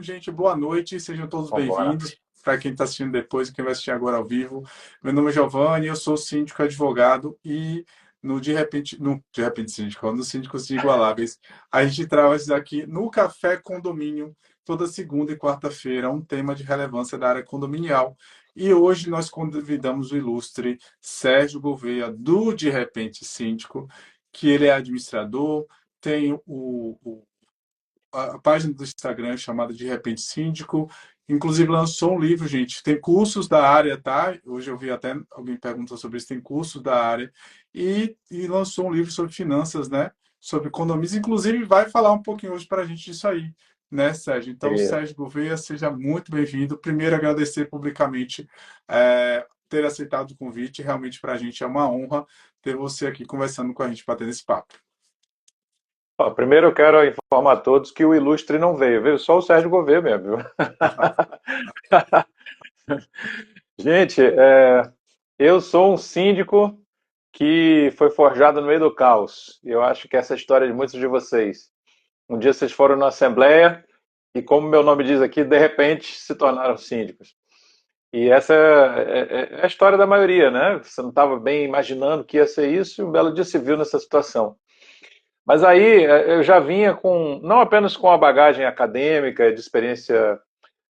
gente, boa noite, sejam todos Vambora. bem-vindos. Para quem está assistindo depois e quem vai assistir agora ao vivo, meu nome é Giovanni, eu sou síndico advogado e no De Repente Síndico, no Síndicos Igualáveis, a gente traz aqui no Café Condomínio, toda segunda e quarta-feira, um tema de relevância da área condominial. E hoje nós convidamos o ilustre Sérgio Gouveia, do De Repente Síndico, que ele é administrador, tem a página do Instagram chamada De Repente Síndico. Inclusive lançou um livro, gente. Tem cursos da área, tá? Hoje eu vi até alguém perguntou sobre isso. Tem cursos da área. E lançou um livro sobre finanças, né? Sobre economias. Inclusive vai falar um pouquinho hoje para a gente disso aí, né, Sérgio? Então, E, Sérgio Gouveia, seja muito bem-vindo. Primeiro, agradecer publicamente ter aceitado o convite. Realmente para a gente é uma honra ter você aqui conversando com a gente, batendo esse papo. Primeiro eu quero informar a todos que o ilustre não veio só o Sérgio Gouveia mesmo, viu? Gente, eu sou um síndico que foi forjado no meio do caos. Eu acho que essa é a história de muitos de vocês. Um dia vocês foram na Assembleia e, como meu nome diz aqui, de repente se tornaram síndicos. E essa é a história da maioria, né? Você não estava bem imaginando que ia ser isso e um belo dia se viu nessa situação. Mas aí eu já vinha com, não apenas com a bagagem acadêmica, de experiência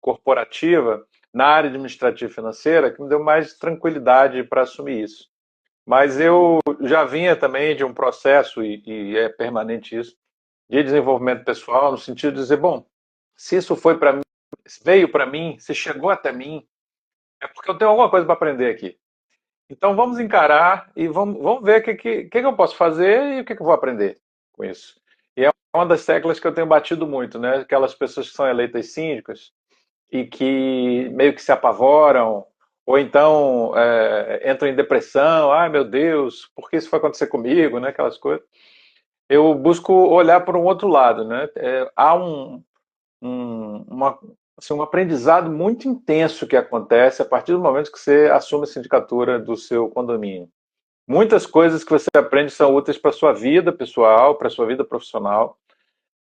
corporativa na área administrativa e financeira, que me deu mais tranquilidade para assumir isso. Mas eu já vinha também de um processo, e é permanente isso, de desenvolvimento pessoal, no sentido de dizer, bom, se isso foi para mim, veio para mim, se chegou até mim, é porque eu tenho alguma coisa para aprender aqui. Então vamos encarar e vamos ver o que eu posso fazer e o que eu vou aprender com isso. E é uma das teclas que eu tenho batido muito, né? Aquelas pessoas que são eleitas síndicas e que meio que se apavoram, ou então entram em depressão, ai meu Deus, por que isso foi acontecer comigo, né? Aquelas coisas. Eu busco olhar para um outro lado, né? Há um aprendizado muito intenso que acontece a partir do momento que você assume a sindicatura do seu condomínio. Muitas coisas que você aprende são úteis para a sua vida pessoal, para a sua vida profissional.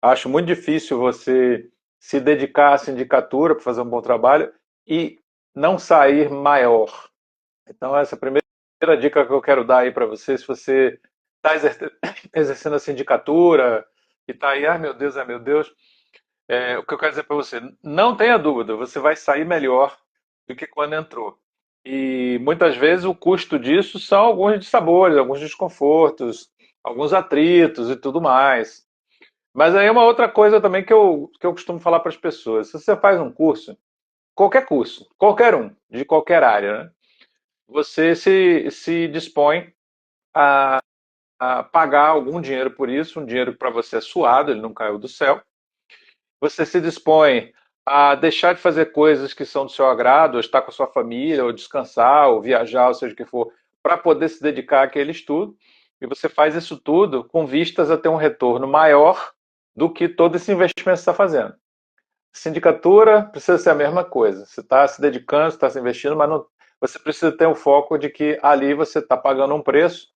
Acho muito difícil você se dedicar à sindicatura para fazer um bom trabalho e não sair maior. Então, essa é a primeira dica que eu quero dar aí para você. Se você está exercendo a sindicatura e está aí, ai meu Deus, o que eu quero dizer para você, não tenha dúvida, você vai sair melhor do que quando entrou. E muitas vezes o custo disso são alguns dissabores, alguns desconfortos, alguns atritos e tudo mais. Mas aí é uma outra coisa também que eu costumo falar para as pessoas. Se você faz um curso, qualquer um, de qualquer área, né? Você se dispõe a pagar algum dinheiro por isso, um dinheiro que para você é suado, ele não caiu do céu. Você se dispõe a deixar de fazer coisas que são do seu agrado, ou estar com a sua família, ou descansar, ou viajar, ou seja o que for, para poder se dedicar àquele estudo. E você faz isso tudo com vistas a ter um retorno maior do que todo esse investimento que você está fazendo. Sindicatura precisa ser a mesma coisa. Você está se dedicando, você está se investindo, mas não, você precisa ter o foco de que ali você está pagando um preço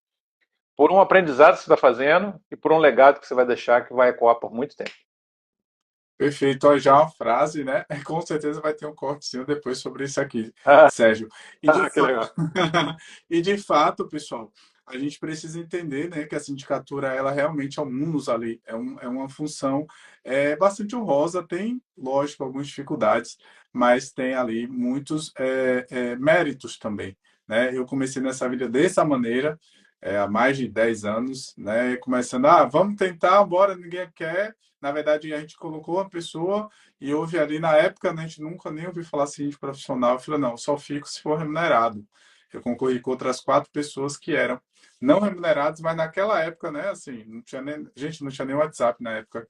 por um aprendizado que você está fazendo e por um legado que você vai deixar que vai ecoar por muito tempo. Perfeito, ó, já uma frase, né? Com certeza vai ter um cortezinho depois sobre isso aqui, Ah, Sérgio. E de, que fa... legal. e de fato, pessoal, a gente precisa entender, né, que a sindicatura, ela realmente é um munus ali, é uma função bastante honrosa, tem, lógico, algumas dificuldades, mas tem ali muitos méritos também, né? Eu comecei nessa vida dessa maneira, há mais de 10 anos, né? Começando, vamos tentar, bora, ninguém quer. Na verdade, a gente colocou uma pessoa e houve ali na época, né, a gente nunca nem ouviu falar assim de profissional. Eu falei, não, só fico se for remunerado. Eu concorri com outras 4 pessoas que eram não remuneradas, mas naquela época, né, assim, não tinha nem, gente, não tinha nem WhatsApp na época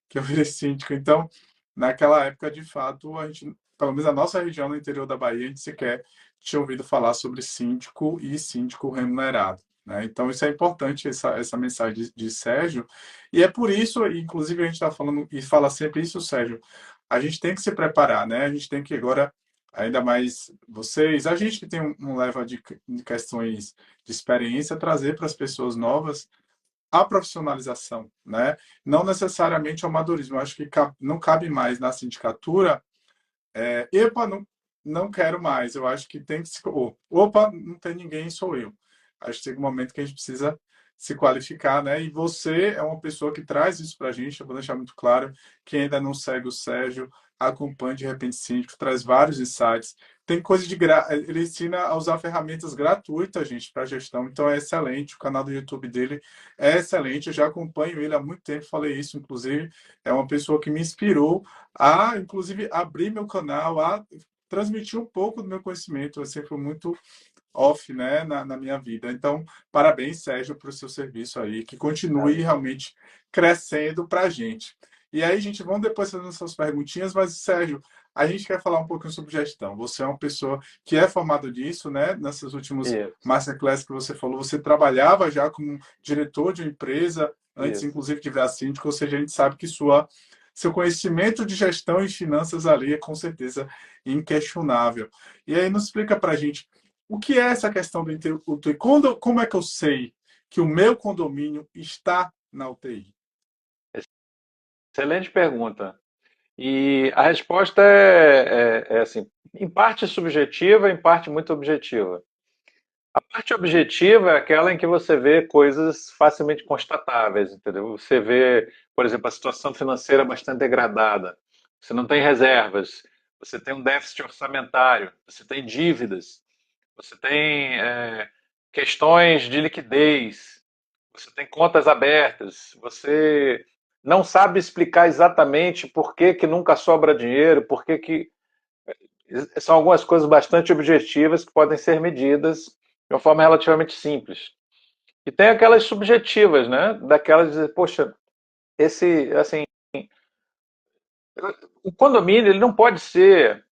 que eu virei síndico. Então, naquela época, de fato, a gente, pelo menos a nossa região no interior da Bahia, a gente sequer tinha ouvido falar sobre síndico e síndico remunerado. Né? Então, isso é importante, essa mensagem de Sérgio, e é por isso, inclusive, a gente está falando, e fala sempre isso, Sérgio, a gente tem que se preparar, né? A gente tem que agora, ainda mais vocês, a gente que tem um leva de questões de experiência, trazer para as pessoas novas a profissionalização, né? Não necessariamente o amadorismo. Eu acho que não cabe mais na sindicatura, epa, não quero mais. Eu acho que tem que se. Opa, não tem ninguém, sou eu. Acho que tem um momento que a gente precisa se qualificar, né? E você é uma pessoa que traz isso para a gente. Eu vou deixar muito claro. Quem ainda não segue o Sérgio, acompanhe de Repente Síndico, traz vários insights. Tem coisa de ele ensina a usar ferramentas gratuitas, gente, para gestão. Então é excelente. O canal do YouTube dele é excelente. Eu já acompanho ele há muito tempo. Falei isso, inclusive. É uma pessoa que me inspirou a, inclusive, abrir meu canal, a transmitir um pouco do meu conhecimento. Eu sempre fui muito off, né, na minha vida. Então, parabéns, Sérgio, para o seu serviço aí, que continue Valeu. realmente crescendo para a gente. E aí, gente, vamos depois fazer suas perguntinhas, mas, Sérgio, a gente quer falar um pouquinho sobre gestão. Você é uma pessoa que é formado nisso, né? Nessas últimas Isso, masterclass que você falou, você trabalhava já como diretor de uma empresa, antes, isso. inclusive, de virar síndico, ou seja, a gente sabe que seu conhecimento de gestão e finanças ali é, com certeza, inquestionável. E aí, nos explica para a gente o que é essa questão do UTI? Como é que eu sei que o meu condomínio está na UTI? Excelente pergunta. E a resposta é assim, em parte subjetiva, em parte muito objetiva. A parte objetiva é aquela em que você vê coisas facilmente constatáveis, entendeu? Você vê, por exemplo, a situação financeira bastante degradada, você não tem reservas, você tem um déficit orçamentário, você tem dívidas, você tem questões de liquidez, você tem contas abertas, você não sabe explicar exatamente por que que nunca sobra dinheiro, por que que são algumas coisas bastante objetivas que podem ser medidas de uma forma relativamente simples. E tem aquelas subjetivas, né? Daquelas de dizer, poxa, esse, assim, o condomínio ele não pode ser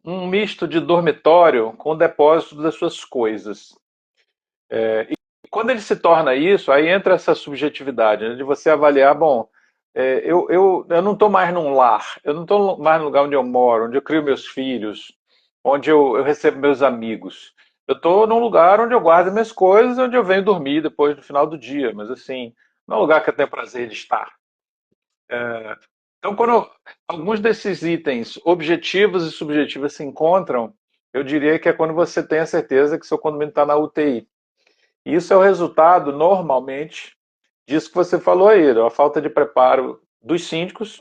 um misto de dormitório com depósito das suas coisas. E quando ele se torna isso, aí entra essa subjetividade, né, de você avaliar, bom, eu não estou mais num lar, eu não estou mais no lugar onde eu moro, onde eu crio meus filhos, onde eu recebo meus amigos. Eu estou num lugar onde eu guardo minhas coisas, onde eu venho dormir depois do final do dia, mas assim, não é um lugar que eu tenho prazer de estar. Então, quando alguns desses itens objetivos e subjetivos se encontram, eu diria que é quando você tem a certeza que seu condomínio está na UTI. E isso é o resultado, normalmente, disso que você falou aí, a falta de preparo dos síndicos,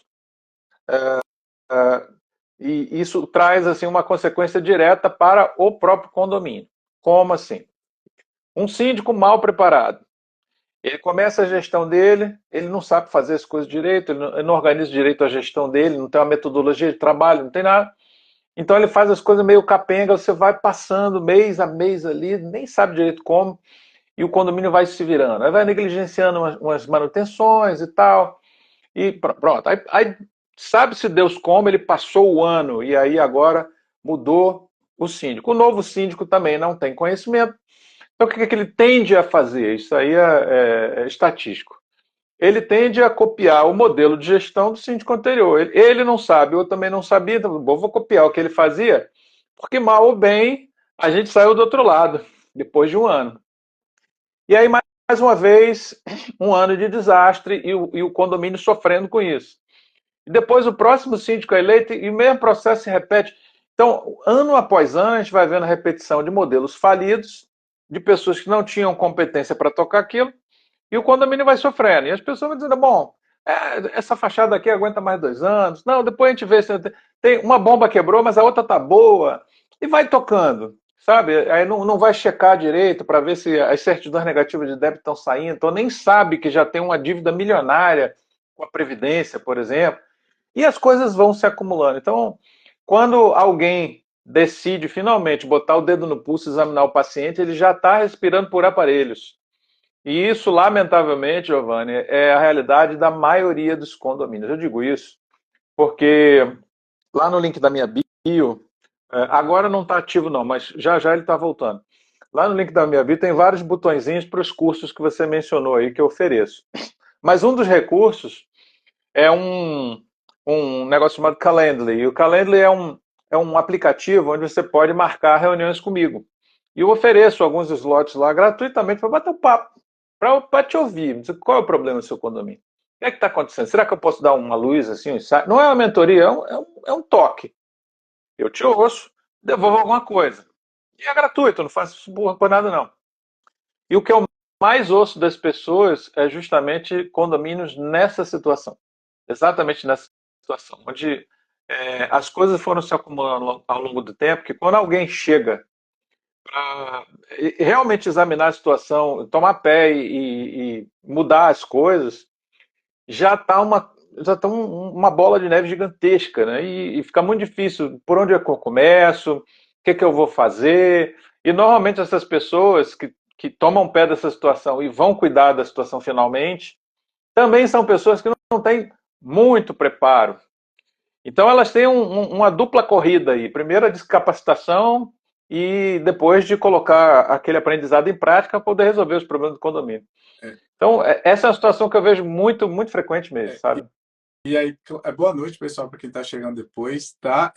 e isso traz assim uma consequência direta para o próprio condomínio. Como assim? Um síndico mal preparado. Ele começa a gestão dele, ele não sabe fazer as coisas direito, ele não organiza direito a gestão dele, não tem uma metodologia de trabalho, não tem nada. Então ele faz as coisas meio capenga, você vai passando mês a mês ali, nem sabe direito como, e o condomínio vai se virando. Aí vai negligenciando umas manutenções e tal, e pronto. Aí sabe-se Deus como, ele passou o ano, e aí agora mudou o síndico. O novo síndico também não tem conhecimento. Então o que, é que ele tende a fazer? Isso aí é estatístico. Ele tende a copiar o modelo de gestão do síndico anterior. Ele não sabe, eu também não sabia, então vou copiar o que ele fazia, porque mal ou bem a gente saiu do outro lado, depois de um ano. E aí, mais uma vez, um ano de desastre e o condomínio sofrendo com isso. E depois o próximo síndico é eleito e o mesmo processo se repete. Então, ano após ano, a gente vai vendo a repetição de modelos falidos, de pessoas que não tinham competência para tocar aquilo, e o condomínio vai sofrendo. E as pessoas vão dizendo, bom, essa fachada aqui aguenta mais 2 anos. Não, depois a gente vê se tem uma bomba quebrou, mas a outra tá boa. E vai tocando, sabe? Aí não vai checar direito para ver se as certidões negativas de débito estão saindo. Então nem sabe que já tem uma dívida milionária com a Previdência, por exemplo. E as coisas vão se acumulando. Então, quando alguém decide finalmente botar o dedo no pulso e examinar o paciente, ele já está respirando por aparelhos. E isso, lamentavelmente, Giovanni, é a realidade da maioria dos condomínios. Eu digo isso porque lá no link da minha bio, agora não está ativo não, mas já já ele está voltando. Lá no link da minha bio tem vários botõezinhos para os cursos que você mencionou aí que eu ofereço. Mas um dos recursos é um negócio chamado Calendly. E o Calendly é um aplicativo onde você pode marcar reuniões comigo. E eu ofereço alguns slots lá gratuitamente para bater um papo, para te ouvir. Dizer, qual é o problema do seu condomínio? O que é que está acontecendo? Será que eu posso dar uma luz assim, um insight? Não é uma mentoria, é um toque. Eu te ouço, devolvo alguma coisa. E é gratuito, eu não faço isso por nada, não. E o que eu mais ouço das pessoas é justamente condomínios nessa situação. Exatamente nessa situação, onde as coisas foram se acumulando ao longo do tempo, que quando alguém chega para realmente examinar a situação, tomar pé e mudar as coisas, já está uma bola de neve gigantesca, né? E fica muito difícil. Por onde é que eu começo? O que é que eu vou fazer? E normalmente essas pessoas que tomam pé dessa situação e vão cuidar da situação finalmente, também são pessoas que não têm muito preparo. Então elas têm uma dupla corrida aí. Primeiro a descapacitação e depois de colocar aquele aprendizado em prática para poder resolver os problemas do condomínio. É, Então, essa é uma situação que eu vejo muito, muito frequente mesmo, é. sabe? E aí, boa noite, pessoal, para quem está chegando depois, tá?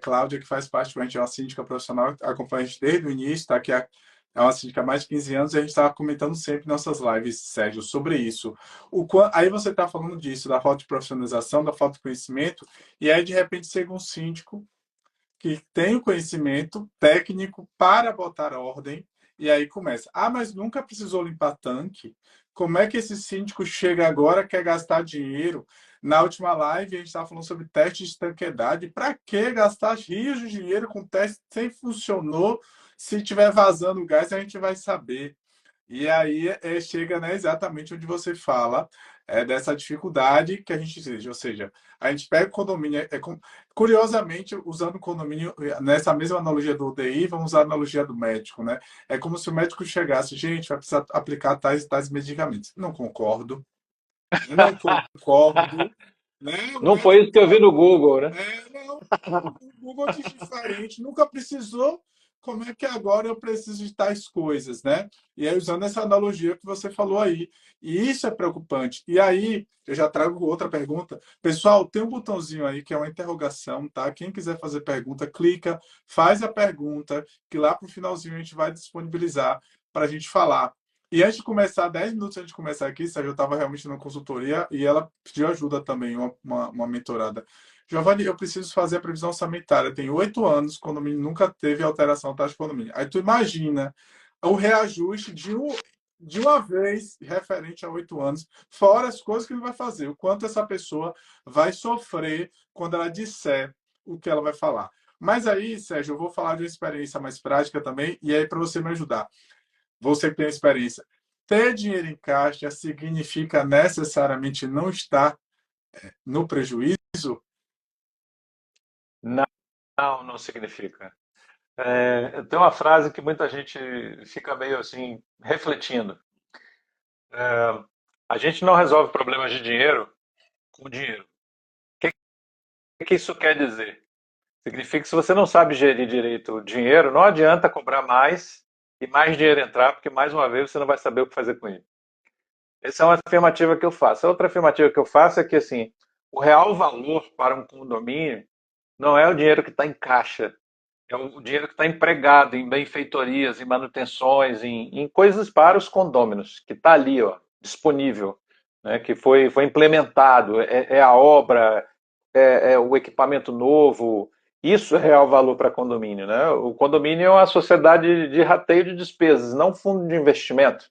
Cláudia, que faz parte, a gente é uma síndica profissional, acompanha a gente desde o início, tá? Que é uma síndica há mais de 15 anos e a gente está comentando sempre em nossas lives, Sérgio, sobre isso. Aí você está falando disso, da falta de profissionalização, da falta de conhecimento, e aí, de repente, chega um síndico que tem o conhecimento técnico para botar ordem, e aí começa. Ah, mas nunca precisou limpar tanque? Como é que esse síndico chega agora, quer gastar dinheiro? Na última live, a gente estava falando sobre teste de estanqueidade. Para que gastar rios de dinheiro com teste sem funcionou? Se tiver vazando gás, a gente vai saber. E aí chega, né, exatamente onde você fala dessa dificuldade que a gente exige. Ou seja, a gente pega o condomínio, curiosamente, usando o condomínio, nessa mesma analogia do UDI, vamos usar a analogia do médico, né? É como se o médico chegasse, gente, vai precisar aplicar tais e tais medicamentos. Não concordo, eu não concordo, né? O Não foi médico isso que eu vi no Google, né? não, o Google diz diferente, nunca precisou. Como é que agora eu preciso de tais coisas, né? E aí, usando essa analogia que você falou aí. E isso é preocupante. E aí, eu já trago outra pergunta. Pessoal, tem um botãozinho aí que é uma interrogação, tá? Quem quiser fazer pergunta, clica, faz a pergunta, que lá pro finalzinho a gente vai disponibilizar para a gente falar. E antes de começar, 10 minutos antes de começar aqui, Sérgio, eu estava realmente na consultoria e ela pediu ajuda também, uma mentorada. Giovanni, eu preciso fazer a previsão orçamentária. Tem 8 anos, o condomínio nunca teve alteração da taxa de condomínio. Aí tu imagina o reajuste de uma vez referente a 8 anos, fora as coisas que ele vai fazer, o quanto essa pessoa vai sofrer quando ela disser o que ela vai falar. Mas aí, Sérgio, eu vou falar de uma experiência mais prática também, e aí para você me ajudar. Você que tem experiência. Ter dinheiro em caixa significa necessariamente não estar no prejuízo? Não, não significa. Tem uma frase que muita gente fica meio assim, refletindo. A gente não resolve problemas de dinheiro com dinheiro. O que isso quer dizer? Significa que se você não sabe gerir direito o dinheiro, não adianta cobrar mais e mais dinheiro entrar, porque mais uma vez você não vai saber o que fazer com ele. Essa é uma afirmativa que eu faço. A outra afirmativa que eu faço é que assim, o real valor para um condomínio não é o dinheiro que está em caixa, é o dinheiro que está empregado em benfeitorias, em manutenções, em coisas para os condôminos, que está ali, ó, disponível, né, que foi implementado, é a obra, é o equipamento novo. Isso é real valor para condomínio. Né? O condomínio é uma sociedade de rateio de despesas, não fundo de investimento.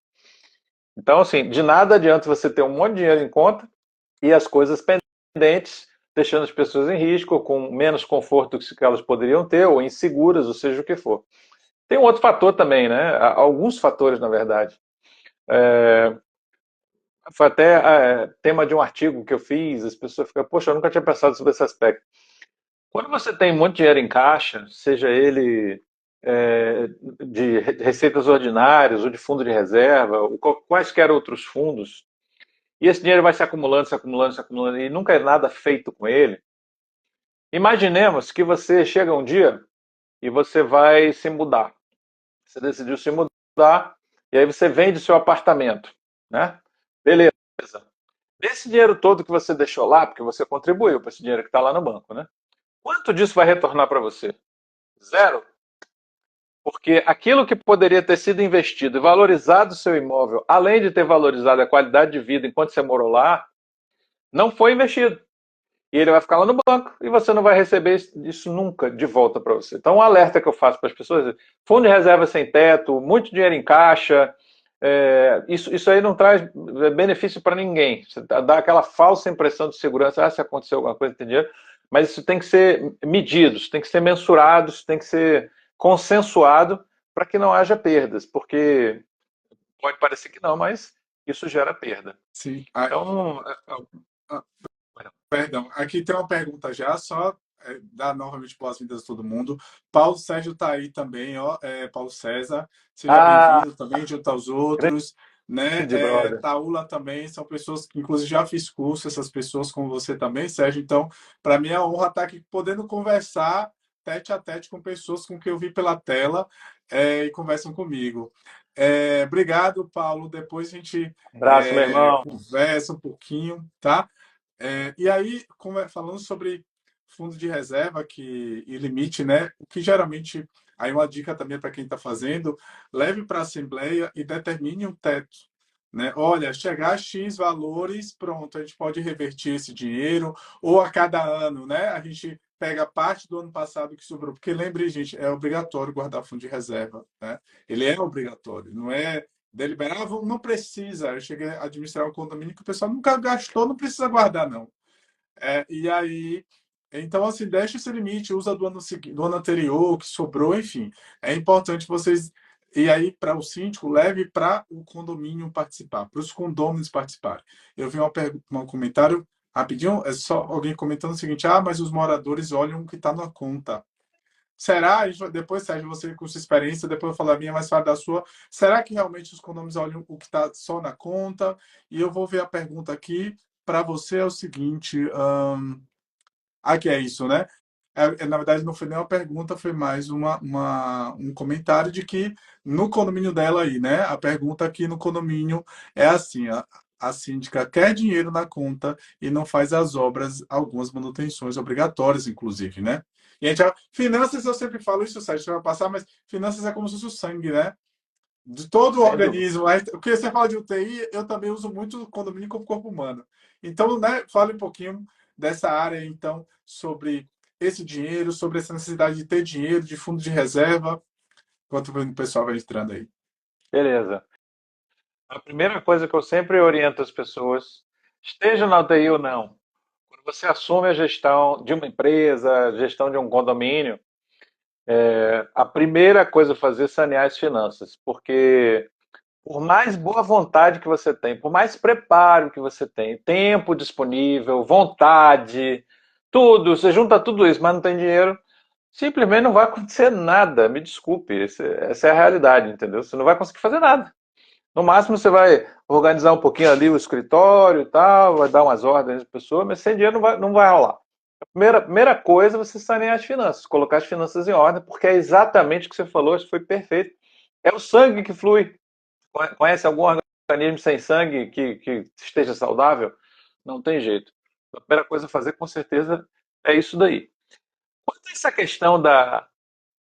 Então, assim, de nada adianta você ter um monte de dinheiro em conta e as coisas pendentes, deixando as pessoas em risco, com menos conforto que elas poderiam ter, ou inseguras, ou seja o que for. Tem um outro fator também, né? Alguns fatores, na verdade. Foi até tema de um artigo que eu fiz, as pessoas ficam, poxa, eu nunca tinha pensado sobre esse aspecto. Quando você tem muito dinheiro em caixa, seja ele de receitas ordinárias ou de fundo de reserva, ou quaisquer outros fundos, e esse dinheiro vai se acumulando, se acumulando, se acumulando, e nunca é nada feito com ele. Imaginemos que você chega um dia e você vai se mudar. Você decidiu se mudar e aí você vende seu apartamento, né? Beleza. Desse dinheiro todo que você deixou lá, porque você contribuiu para esse dinheiro que está lá no banco, né? Quanto disso vai retornar para você? Zero. Porque aquilo que poderia ter sido investido e valorizado o seu imóvel, além de ter valorizado a qualidade de vida enquanto você morou lá, não foi investido. E ele vai ficar lá no banco e você não vai receber isso nunca de volta para você. Então, um alerta que eu faço para as pessoas é: fundo de reserva sem teto, muito dinheiro em caixa, isso aí não traz benefício para ninguém. Você dá aquela falsa impressão de segurança, se aconteceu alguma coisa, tem dinheiro, mas isso tem que ser medido, isso tem que ser mensurado, isso tem que ser consensuado para que não haja perdas, porque pode parecer que não, mas isso gera perda. Sim. Então, Ah, perdão, aqui tem uma pergunta já, só dar novamente boas-vindas a todo mundo. Paulo Sérgio está aí também, ó, Paulo César, seja ah, bem-vindo também, junto aos outros, né? grande brother. Taula também, são pessoas que, inclusive, já fiz curso, essas pessoas como você também, Sérgio. Então, para mim é uma honra estar aqui podendo conversar tete a tete com pessoas com quem eu vi pela tela e conversam comigo. Obrigado, Paulo. Depois a gente Abraço, meu irmão. conversa um pouquinho, tá? E aí, falando sobre fundo de reserva e limite, né? O que geralmente, aí uma dica também para quem está fazendo, leve para a assembleia e determine um teto, né? Olha, chegar a X valores, pronto, a gente pode revertir esse dinheiro, ou a cada ano, né? A gente pega parte do ano passado que sobrou, porque lembre, gente, é obrigatório guardar fundo de reserva, né? Ele é obrigatório, não é deliberável, não precisa. Eu cheguei a administrar um condomínio que o pessoal nunca gastou, não precisa guardar, não. E aí, então, assim, deixa esse limite, usa do ano seguinte, do ano anterior, que sobrou, enfim. É importante vocês. E aí, para o síndico, leve para o condomínio participar, para os condôminos participarem. Eu vi um comentário rapidinho, é só alguém comentando o seguinte: mas os moradores olham o que está na conta. Será? Depois, Sérgio, você com sua experiência, depois eu falo a minha, mas fala da sua. Será que realmente os condôminos olham o que está só na conta? E eu vou ver a pergunta aqui. Para você é o seguinte: aqui é isso, né? Na verdade, não foi nem uma pergunta, foi mais um comentário de que no condomínio dela aí, né? A pergunta aqui no condomínio é assim: a síndica quer dinheiro na conta e não faz as obras, algumas manutenções obrigatórias, inclusive, né? E a gente, finanças, eu sempre falo isso, Sérgio, você vai passar, mas finanças é como se fosse o sangue, né? De todo o Sem dúvida. organismo. O que você fala de UTI, eu também uso muito o condomínio como corpo humano. Então, né, fale um pouquinho dessa área, então, sobre esse dinheiro, sobre essa necessidade de ter dinheiro, de fundo de reserva, enquanto o pessoal vai entrando aí. Beleza. A primeira coisa que eu sempre oriento as pessoas, esteja na UTI ou não, quando você assume a gestão de uma empresa, a gestão de um condomínio, a primeira coisa a fazer é sanear as finanças, porque por mais boa vontade que você tem, por mais preparo que você tem, tempo disponível, vontade, tudo, você junta tudo isso, mas não tem dinheiro, simplesmente não vai acontecer nada. Me desculpe, essa é a realidade, entendeu? Você não vai conseguir fazer nada. No máximo, você vai organizar um pouquinho ali o escritório e tal, vai dar umas ordens para pessoa, mas sem dinheiro não vai rolar. A primeira coisa é você sanear as finanças, colocar as finanças em ordem, porque é exatamente o que você falou, isso foi perfeito. É o sangue que flui. Conhece algum organismo sem sangue que esteja saudável? Não tem jeito. A primeira coisa a fazer, com certeza, é isso daí. Quanto a essa questão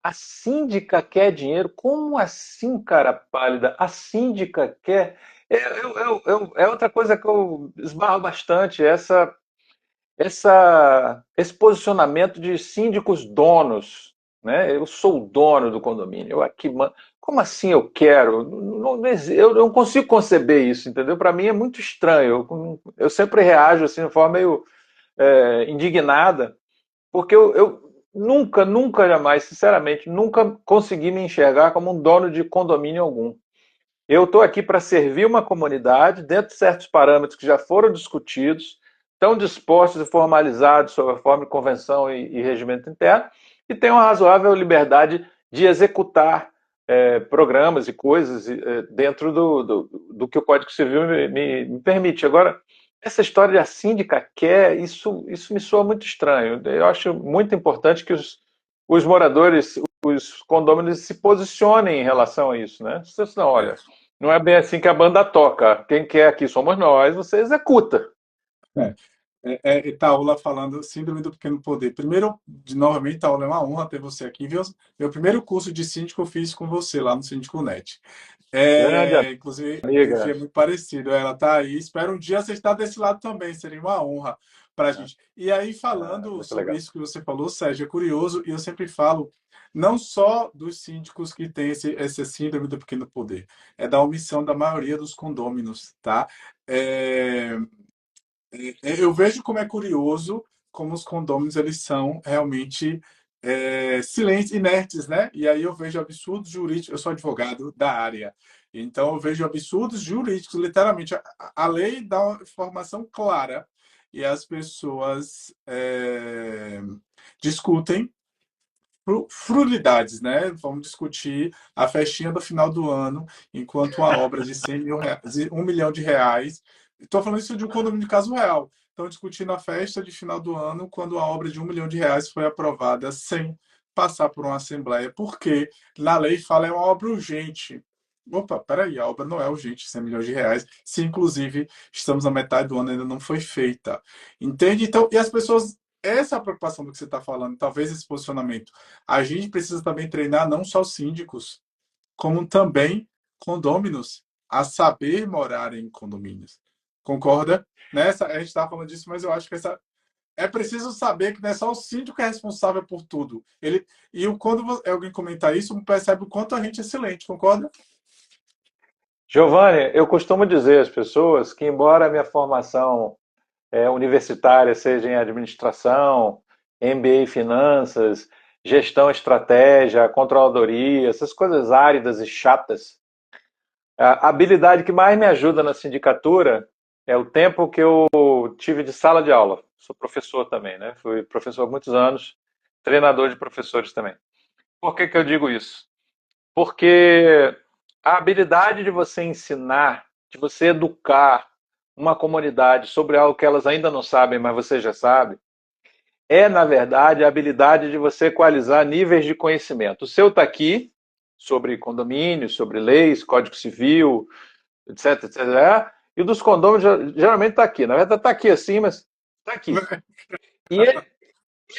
a síndica quer dinheiro? Como assim, cara pálida? A síndica quer. É outra coisa que eu esbarro bastante, esse posicionamento de síndicos donos. Né? Eu sou o dono do condomínio, eu aqui, como assim eu quero? Eu não consigo conceber isso, entendeu? Para mim é muito estranho. Eu sempre reajo assim, de forma meio indignada, porque eu nunca, nunca, jamais, sinceramente, nunca consegui me enxergar como um dono de condomínio algum. Eu estou aqui para servir uma comunidade dentro de certos parâmetros que já foram discutidos, estão dispostos e formalizados sob a forma de convenção e regimento interno, e tenho uma razoável liberdade de executar programas e coisas dentro do que o Código Civil me permite. Agora, essa história de a síndica quer, isso me soa muito estranho. Eu acho muito importante que os moradores, os condôminos se posicionem em relação a isso, né? Vocês não, olha, não é bem assim que a banda toca. Quem quer aqui somos nós, você executa. É. Itaúla falando Síndrome do Pequeno Poder. Primeiro, novamente, Itaúla, é uma honra ter você aqui. Viu? Meu primeiro curso de síndico eu fiz com você lá no Síndico Net. Grande Inclusive, o perfil amiga. é muito parecido. Ela está aí. Espero um dia você estar desse lado também. Seria uma honra para a gente. E aí, falando Muito sobre legal. isso que você falou, Sérgio, é curioso, e eu sempre falo, não só dos síndicos que têm esse síndrome do pequeno poder, é da omissão da maioria dos condôminos, tá? É, eu vejo como é curioso como os condôminos eles são realmente silentes, inertes, né? E aí eu vejo absurdos jurídicos. Eu sou advogado da área, então eu vejo absurdos jurídicos, literalmente. A lei dá uma informação clara e as pessoas discutem frugalidades, né? Vamos discutir a festinha do final do ano, enquanto uma obra de 100 mil reais, 1 milhão de reais. Estou falando isso de um condomínio de caso real. Estão discutindo a festa de final do ano quando a obra de 1 milhão de reais foi aprovada sem passar por uma assembleia, porque na lei fala é uma obra urgente. Opa, peraí, a obra não é urgente, 100 milhões de reais, se inclusive estamos na metade do ano e ainda não foi feita. Entende? Então, e as pessoas, essa é a preocupação do que você está falando, talvez esse posicionamento. A gente precisa também treinar não só os síndicos, como também condôminos a saber morar em condomínios. Concorda? Nessa, a gente está falando disso, mas eu acho que é preciso saber que não é só o síndico que é responsável por tudo. Quando alguém comenta isso, percebe o quanto a gente é silente, concorda? Giovanni, eu costumo dizer às pessoas que, embora a minha formação universitária seja em administração, MBA em finanças, gestão, estratégia, controladoria, essas coisas áridas e chatas, a habilidade que mais me ajuda na sindicatura é o tempo que eu tive de sala de aula. Sou professor também, né? Fui professor há muitos anos, treinador de professores também. Por que que eu digo isso? Porque a habilidade de você ensinar, de você educar uma comunidade sobre algo que elas ainda não sabem, mas você já sabe, é, na verdade, a habilidade de você equalizar níveis de conhecimento. O seu está aqui, sobre condomínios, sobre leis, Código Civil, etc, etc. E o dos condôminos geralmente está aqui. Na verdade, está aqui assim, mas está aqui. E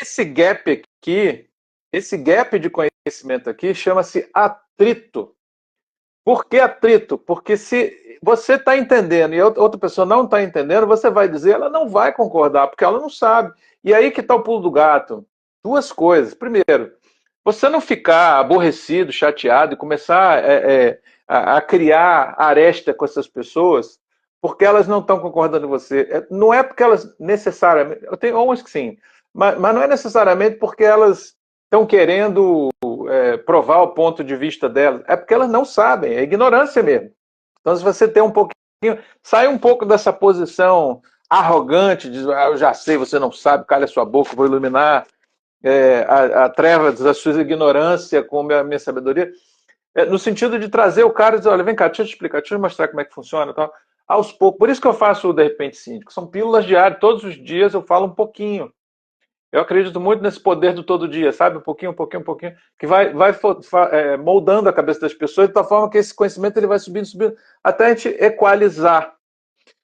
esse gap aqui, esse gap de conhecimento aqui, chama-se atrito. Por que atrito? Porque se você está entendendo e outra pessoa não está entendendo, você vai dizer, ela não vai concordar, porque ela não sabe. E aí que está o pulo do gato. Duas coisas. Primeiro, você não ficar aborrecido, chateado e começar a criar aresta com essas pessoas porque elas não estão concordando com você. Não é porque elas necessariamente. Eu tenho umas que sim, mas não é necessariamente porque elas estão querendo provar o ponto de vista delas. É porque elas não sabem, é ignorância mesmo. Então, se você tem um pouquinho. Sai um pouco dessa posição arrogante, de eu já sei, você não sabe, calha sua boca, vou iluminar a treva da sua ignorância com a minha sabedoria, no sentido de trazer o cara e dizer, olha, vem cá, deixa eu te explicar, deixa eu mostrar como é que funciona. Então, aos poucos. Por isso que eu faço o De Repente Síndico. São pílulas diárias, todos os dias eu falo um pouquinho. Eu acredito muito nesse poder do todo dia, sabe? Um pouquinho, um pouquinho, um pouquinho, que vai moldando a cabeça das pessoas de tal forma que esse conhecimento ele vai subindo, subindo, até a gente equalizar,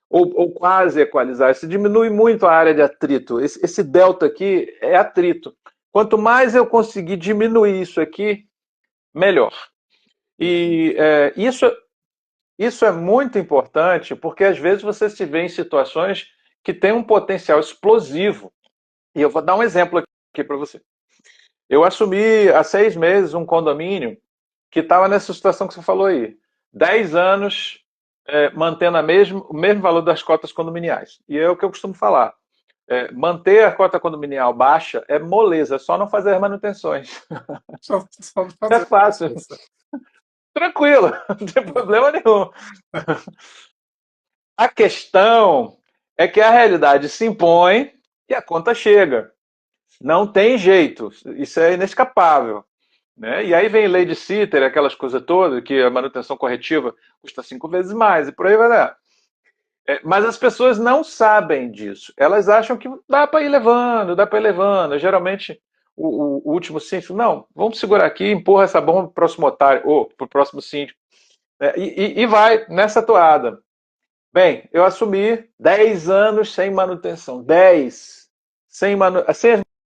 ou quase equalizar. Isso diminui muito a área de atrito. Esse delta aqui é atrito. Quanto mais eu conseguir diminuir isso aqui, melhor. E isso é muito importante, porque às vezes você se vê em situações que tem um potencial explosivo. E eu vou dar um exemplo aqui para você. Eu assumi há 6 meses um condomínio que estava nessa situação que você falou aí. 10 anos mantendo o mesmo valor das cotas condominiais. E é o que eu costumo falar. Manter a cota condominial baixa é moleza, é só não fazer as manutenções. Só não É fazer fácil, isso. tranquilo, não tem problema nenhum. A questão é que a realidade se impõe e a conta chega. Não tem jeito, isso é inescapável. Né? E aí vem lei de Sitter, aquelas coisas todas, que a manutenção corretiva custa 5 vezes mais, e por aí vai dar. Mas as pessoas não sabem disso. Elas acham que dá para ir levando, dá para ir levando. Geralmente, o último síndico, não, vamos segurar aqui, empurra essa bomba para o próximo otário, ou para o próximo síndico. E vai nessa toada. Bem, eu assumi 10 anos sem manutenção. 10. Sem as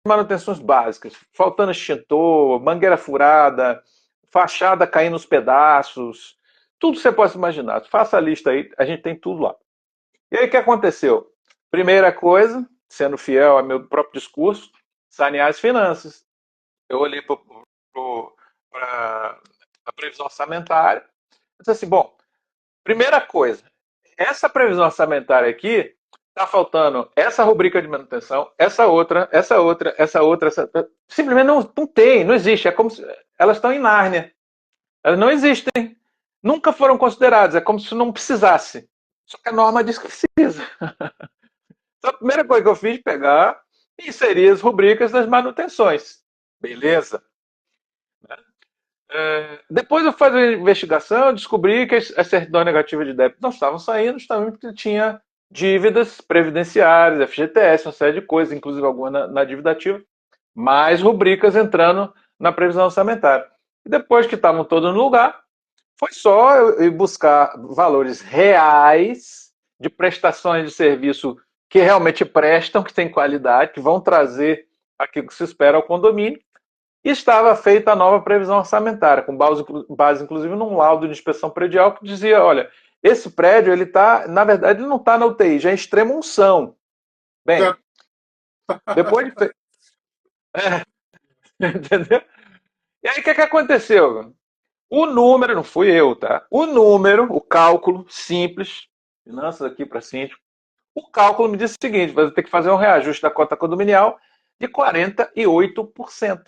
manutenções básicas. Faltando extintor, mangueira furada, fachada caindo nos pedaços. Tudo que você possa imaginar. Faça a lista aí, a gente tem tudo lá. E aí o que aconteceu? Primeira coisa, sendo fiel ao meu próprio discurso, sanear as finanças. Eu olhei para a previsão orçamentária e disse assim, bom, primeira coisa, essa previsão orçamentária aqui está faltando essa rubrica de manutenção, essa outra, essa outra, essa outra, simplesmente não tem, não existe. É como se elas estão em Nárnia. Elas não existem. Nunca foram consideradas. É como se não precisasse. Só que a norma diz que precisa. Então, a primeira coisa que eu fiz foi pegar e inserir as rubricas das manutenções. Beleza. Depois eu fiz a investigação, descobri que as certidões negativas de débito não estavam saindo, justamente porque tinha dívidas previdenciárias, FGTS, uma série de coisas, inclusive algumas na dívida ativa, mais rubricas entrando na previsão orçamentária. E depois que estavam todos no lugar, foi só eu ir buscar valores reais de prestações de serviço que realmente prestam, que têm qualidade, que vão trazer aquilo que se espera ao condomínio, e estava feita a nova previsão orçamentária, com base inclusive num laudo de inspeção predial que dizia, olha, esse prédio, ele tá, na verdade, ele não está na UTI, já é extrema unção. Bem, depois de... Entendeu? E aí, o que aconteceu? O número, não fui eu, tá? O número, o cálculo simples, finanças aqui para síndico, o cálculo me disse o seguinte, você tem que fazer um reajuste da cota condominial de 48%.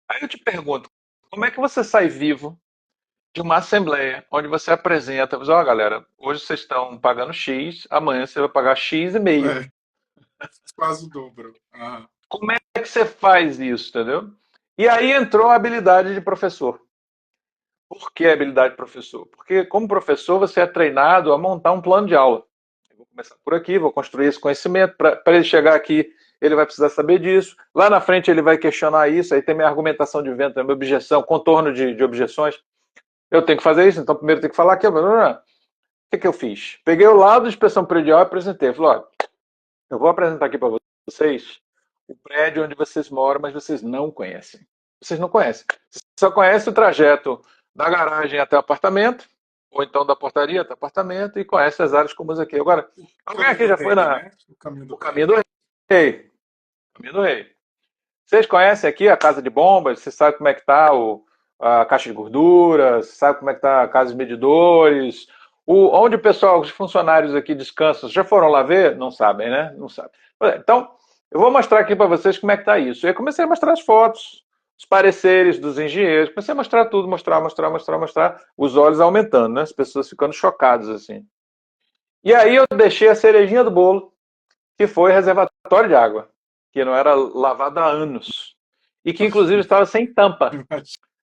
Aí eu te pergunto, como é que você sai vivo de uma assembleia onde você apresenta, ó, oh, galera, hoje vocês estão pagando X, amanhã você vai pagar X e meio. Quase o dobro. Ah. Como é que você faz isso, entendeu? E aí entrou a habilidade de professor. Por que a habilidade de professor? Porque como professor você é treinado a montar um plano de aula. Eu vou começar por aqui, vou construir esse conhecimento, para ele chegar aqui ele vai precisar saber disso. Lá na frente ele vai questionar isso, aí tem minha argumentação de venda, minha objeção, contorno de objeções. Eu tenho que fazer isso, então primeiro eu tenho que falar aqui. O que eu fiz? Peguei o lado de inspeção predial e apresentei. Falei, olha, eu vou apresentar aqui para vocês o prédio onde vocês moram, mas vocês não conhecem. Vocês não conhecem. Vocês só conhecem o trajeto da garagem até o apartamento, ou então da portaria até o apartamento, e conhece as áreas comuns aqui. Agora, alguém aqui já foi na... Né? O caminho do rei. Caminho do rei. Vocês conhecem aqui a casa de bombas? Vocês sabem como é que está a caixa de gordura? Vocês sabem como é que está a casa de medidores? Onde o pessoal, os funcionários aqui descansam? Já foram lá ver? Não sabem, né? Não sabem. Então, eu vou mostrar aqui para vocês como é que está isso. E aí comecei a mostrar as fotos, os pareceres dos engenheiros. Comecei a mostrar tudo, mostrar. Os olhos aumentando, né? As pessoas ficando chocadas, assim. E aí eu deixei a cerejinha do bolo, que foi reservatório de água, que não era lavado há anos. E que, inclusive, estava sem tampa.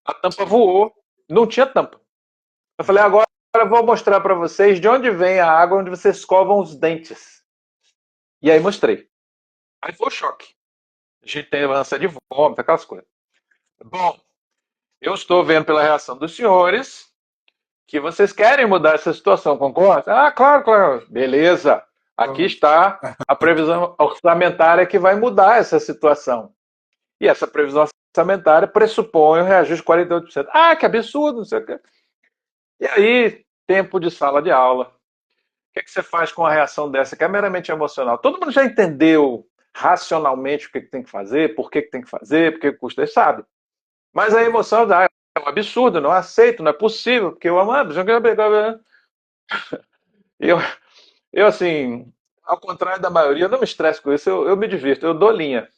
A tampa voou, não tinha tampa. Eu falei, agora eu vou mostrar para vocês de onde vem a água onde vocês escovam os dentes. E aí mostrei. Aí foi o choque. A gente tem ânsia de vômito, aquelas coisas. Bom, eu estou vendo pela reação dos senhores que vocês querem mudar essa situação, concorda? Ah, claro, claro. Beleza. Aqui está a previsão orçamentária que vai mudar essa situação. E essa previsão orçamentária pressupõe um reajuste de 48%. Ah, que absurdo, não sei o quê. E aí, tempo de sala de aula. O que você faz com uma reação dessa, que é meramente emocional? Todo mundo já entendeu racionalmente o que tem que fazer, por que tem que fazer, por que custa, ele sabe. Mas a emoção é um absurdo, não aceito, não é possível, porque eu amo. Eu, assim, ao contrário da maioria, eu não me estresso com isso, eu me divirto, eu dou linha.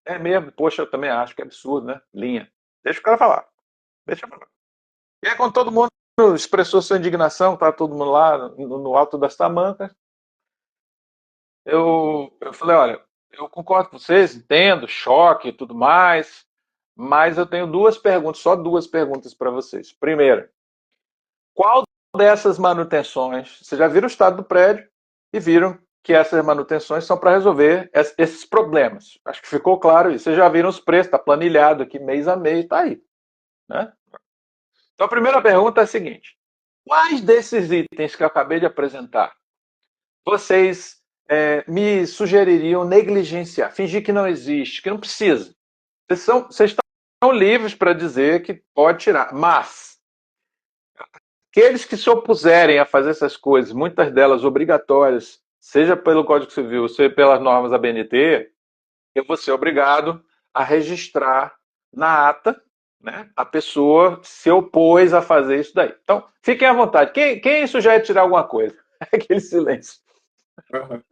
É mesmo, poxa, eu também acho que é absurdo, né? Linha. Deixa o cara falar. Deixa eu falar. E aí, quando todo mundo expressou sua indignação, tá todo mundo lá no alto das tamancas, eu falei, olha, eu concordo com vocês, entendo, choque e tudo mais, mas eu tenho duas perguntas, só duas perguntas para vocês. Primeira, qual dessas manutenções, vocês já viram o estado do prédio e viram que essas manutenções são para resolver esses problemas. Acho que ficou claro isso. Vocês já viram os preços, está planilhado aqui mês a mês, está aí. Né? Então a primeira pergunta é a seguinte: quais desses itens que eu acabei de apresentar vocês me sugeririam negligenciar, fingir que não existe, que não precisa. Vocês estão livres para dizer que pode tirar, mas aqueles que se opuserem a fazer essas coisas, muitas delas obrigatórias, seja pelo Código Civil, seja pelas normas da BNT, eu vou ser obrigado a registrar na ata, né? A pessoa se opôs a fazer isso daí. Então, fiquem à vontade. Quem sugere tirar alguma coisa? Aquele silêncio. Aham.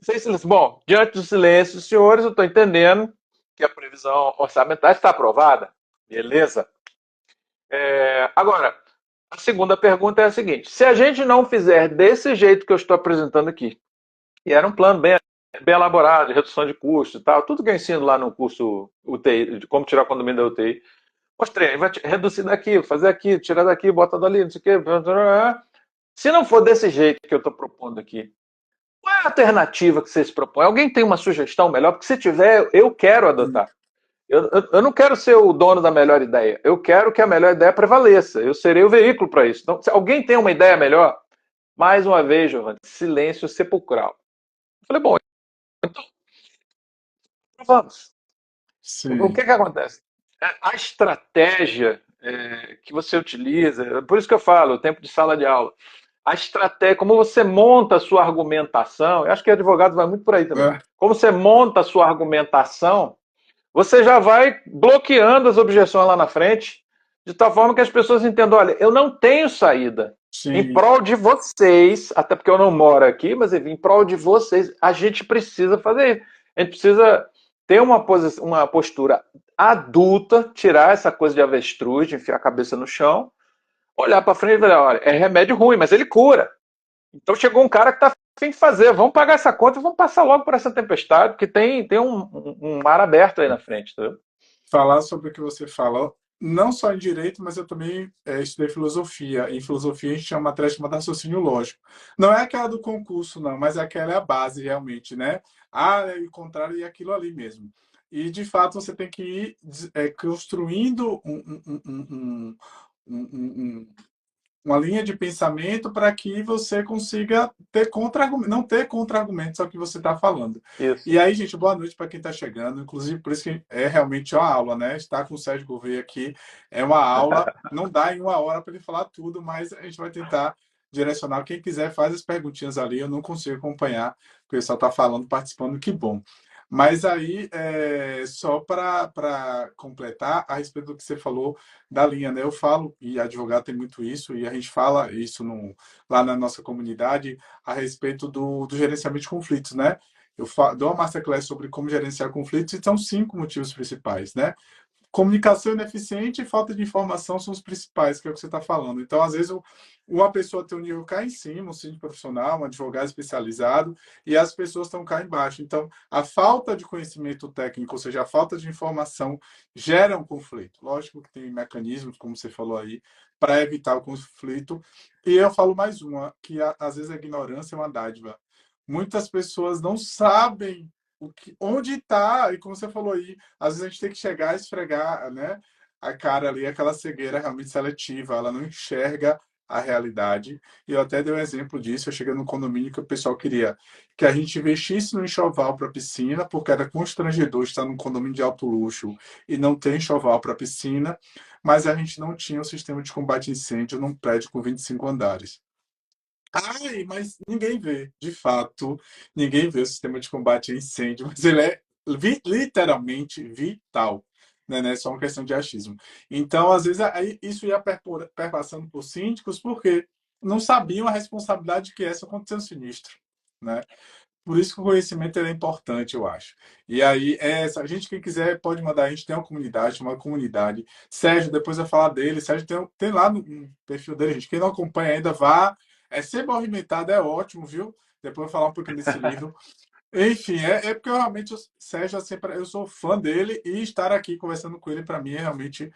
Sem silêncio. Bom, diante do silêncio, senhores, eu estou entendendo que a previsão orçamentária está aprovada. Beleza? Agora, a segunda pergunta é a seguinte: se a gente não fizer desse jeito que eu estou apresentando aqui, e era um plano bem elaborado, de redução de custos e tal, tudo que eu ensino lá no curso UTI, de como tirar condomínio da UTI, mostrei, vai reduzir daqui, fazer aqui, tirar daqui, bota dali, não sei o quê. Se não for desse jeito que eu estou propondo aqui, qual é a alternativa que vocês propõem? Alguém tem uma sugestão melhor? Porque se tiver, eu quero adotar. Eu não quero ser o dono da melhor ideia. Eu quero que a melhor ideia prevaleça. Eu serei o veículo para isso. Então, se alguém tem uma ideia melhor, mais uma vez, Giovanni, silêncio sepulcral. Eu falei, bom, então vamos. O Sim. que acontece? A estratégia que você utiliza, por isso que eu falo, o tempo de sala de aula, a estratégia, como você monta a sua argumentação, eu acho que advogado vai muito por aí também. É, Como você monta a sua argumentação, você já vai bloqueando as objeções lá na frente, de tal forma que as pessoas entendam, olha, eu não tenho saída. Em sim. prol de vocês, até porque eu não moro aqui, mas enfim, em prol de vocês, a gente precisa fazer isso. A gente precisa ter uma postura adulta, tirar essa coisa de avestruz, de enfiar a cabeça no chão, olhar para frente e falar, olha, é remédio ruim, mas ele cura. Então chegou um cara que está afim de fazer, vamos pagar essa conta e vamos passar logo por essa tempestade, porque tem um mar aberto aí na frente, entendeu? Falar sobre o que você falou, não só em direito, mas eu também estudei filosofia. Em filosofia a gente chama uma matéria chamada raciocínio lógico. Não é aquela do concurso, não, mas aquela é a base realmente, né? Ah, é o contrário e aquilo ali mesmo. E de fato você tem que ir construindo uma linha de pensamento para que você consiga ter não ter contra-argumentos ao que você está falando. Isso. E aí, gente, boa noite para quem está chegando. Inclusive, por isso que é realmente uma aula, né? Estar com o Sérgio Gouveia aqui é uma aula. Não dá em uma hora para ele falar tudo, mas a gente vai tentar direcionar. Quem quiser, faz as perguntinhas ali. Eu não consigo acompanhar, porque o pessoal está falando, participando, que bom. Mas aí, só para completar, a respeito do que você falou da linha, né? Eu falo, e advogado tem muito isso, e a gente fala isso lá na nossa comunidade, a respeito do gerenciamento de conflitos, né? Dou uma masterclass sobre como gerenciar conflitos, e são 5 motivos principais, né? Comunicação ineficiente e falta de informação são os principais, que é o que você está falando. Então, às vezes, uma pessoa tem um nível cá em cima, um síndico profissional, um advogado especializado, e as pessoas estão cá embaixo. Então, a falta de conhecimento técnico, ou seja, a falta de informação, gera um conflito. Lógico que tem mecanismos, como você falou aí, para evitar o conflito. E eu falo mais uma, que às vezes a ignorância é uma dádiva. Muitas pessoas não sabem onde está, e como você falou aí, às vezes a gente tem que chegar e esfregar, né, a cara ali, aquela cegueira realmente seletiva, ela não enxerga a realidade. E eu até dei um exemplo disso, eu cheguei num condomínio que o pessoal queria que a gente investisse no enxoval para piscina, porque era constrangedor estar num condomínio de alto luxo e não ter enxoval para piscina, mas a gente não tinha um sistema de combate a incêndio num prédio com 25 andares. Ai, mas ninguém vê, de fato, ninguém vê o sistema de combate a incêndio, mas ele é literalmente vital, né? Não é só uma questão de achismo. Então, às vezes, aí, isso ia perpassando por síndicos porque não sabiam a responsabilidade que é se acontecer um sinistro, né? Por isso que o conhecimento ele é importante, eu acho. E aí, a gente, quem quiser, pode mandar. A gente tem uma comunidade. Sérgio, depois eu falar dele. Sérgio tem lá no perfil dele, gente. Quem não acompanha ainda, vá. É ser movimentado, é ótimo, viu? Depois eu vou falar um pouquinho desse livro. Enfim, é porque eu realmente, o Sérgio, eu sou fã dele e estar aqui conversando com ele, para mim, é realmente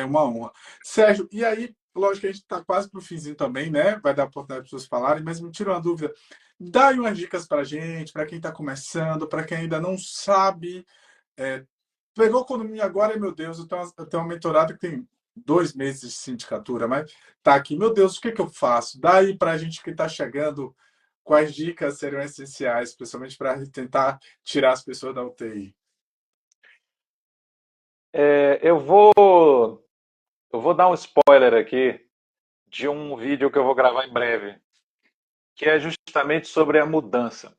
uma honra. Sérgio, e aí, lógico que a gente está quase para o finzinho também, né? Vai dar oportunidade para as pessoas falarem, mas me tira uma dúvida. Dá aí umas dicas para a gente, para quem está começando, para quem ainda não sabe. é, Pegou economia agora, meu Deus, eu tenho uma mentorada que tem 2 meses de sindicatura, mas tá aqui, meu Deus, o que que eu faço? Daí para a gente que está chegando, quais dicas seriam essenciais, principalmente para tentar tirar as pessoas da UTI? Eu vou dar um spoiler aqui de um vídeo que eu vou gravar em breve, que é justamente sobre a mudança.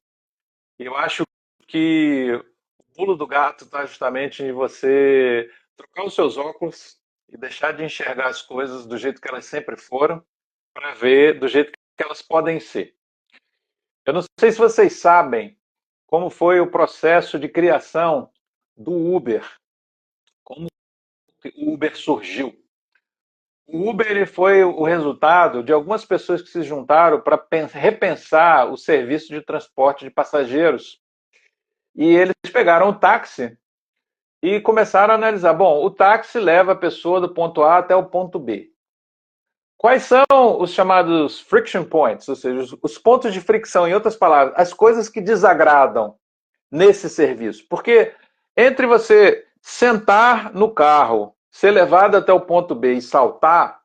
Eu acho que o pulo do gato está justamente em você trocar os seus óculos e deixar de enxergar as coisas do jeito que elas sempre foram, para ver do jeito que elas podem ser. Eu não sei se vocês sabem como foi o processo de criação do Uber, como o Uber surgiu. O Uber ele foi o resultado de algumas pessoas que se juntaram para repensar o serviço de transporte de passageiros. E eles pegaram o táxi e começaram a analisar. Bom, o táxi leva a pessoa do ponto A até o ponto B. Quais são os chamados friction points, ou seja, os pontos de fricção, em outras palavras, as coisas que desagradam nesse serviço? Porque entre você sentar no carro, ser levado até o ponto B e saltar,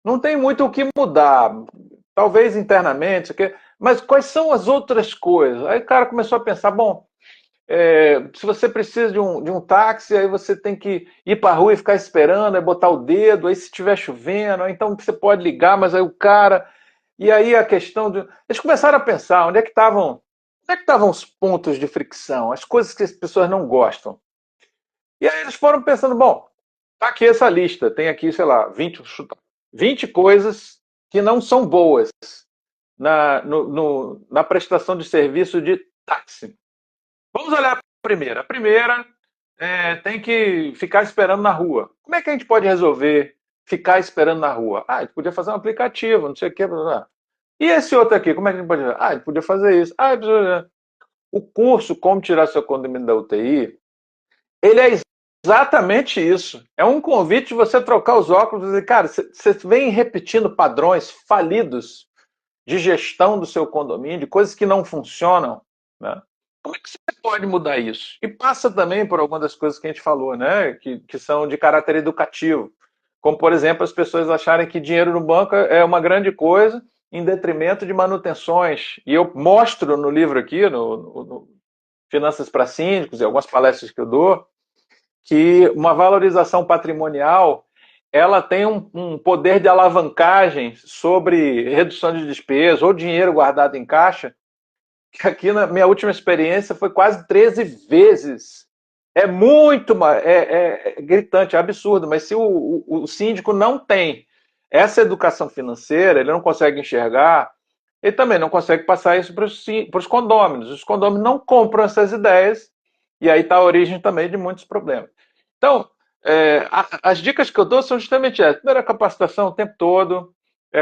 não tem muito o que mudar. Talvez internamente, mas quais são as outras coisas? Aí o cara começou a pensar, bom, se você precisa de um táxi, aí você tem que ir para a rua e ficar esperando, aí botar o dedo, aí se estiver chovendo, aí então você pode ligar, mas aí o cara. E aí a questão de. Eles começaram a pensar onde é que estavam os pontos de fricção, as coisas que as pessoas não gostam. E aí eles foram pensando, bom, tá aqui essa lista, tem aqui, sei lá, 20 coisas que não são boas na prestação de serviço de táxi. Vamos olhar a primeira. A primeira tem que ficar esperando na rua. Como é que a gente pode resolver ficar esperando na rua? Ah, a gente podia fazer um aplicativo, não sei o quê. Blá, blá. E esse outro aqui, como é que a gente pode fazer? Ah, a gente podia fazer isso. O curso Como Tirar Seu Condomínio da UTI, ele é exatamente isso. É um convite de você trocar os óculos e dizer, cara, você vem repetindo padrões falidos de gestão do seu condomínio, de coisas que não funcionam, né? Como é que você pode mudar isso? E passa também por algumas das coisas que a gente falou, né? Que são de caráter educativo. Como, por exemplo, as pessoas acharem que dinheiro no banco é uma grande coisa em detrimento de manutenções. E eu mostro no livro aqui, no Finanças para Síndicos, e algumas palestras que eu dou, que uma valorização patrimonial ela tem um poder de alavancagem sobre redução de despesas ou dinheiro guardado em caixa, que aqui na minha última experiência foi quase 13 vezes. É muito, é gritante, é absurdo, mas se o síndico não tem essa educação financeira, ele não consegue enxergar, ele também não consegue passar isso para os condôminos. Os condôminos não compram essas ideias, e aí está a origem também de muitos problemas. Então, as dicas que eu dou são justamente essas. Primeiro, a capacitação o tempo todo.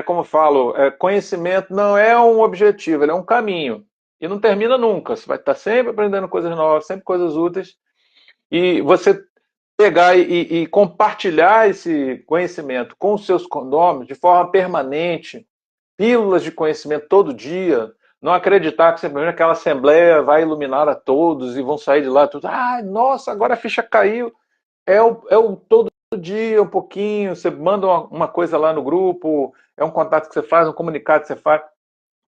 Como eu falo, conhecimento não é um objetivo, ele é um caminho. E não termina nunca. Você vai estar sempre aprendendo coisas novas, sempre coisas úteis. E você pegar e compartilhar esse conhecimento com os seus condôminos de forma permanente, pílulas de conhecimento todo dia, não acreditar que simplesmente aquela assembleia vai iluminar a todos e vão sair de lá tudo. Ah, nossa, agora a ficha caiu. É o todo dia, um pouquinho, você manda uma coisa lá no grupo, é um contato que você faz, um comunicado que você faz,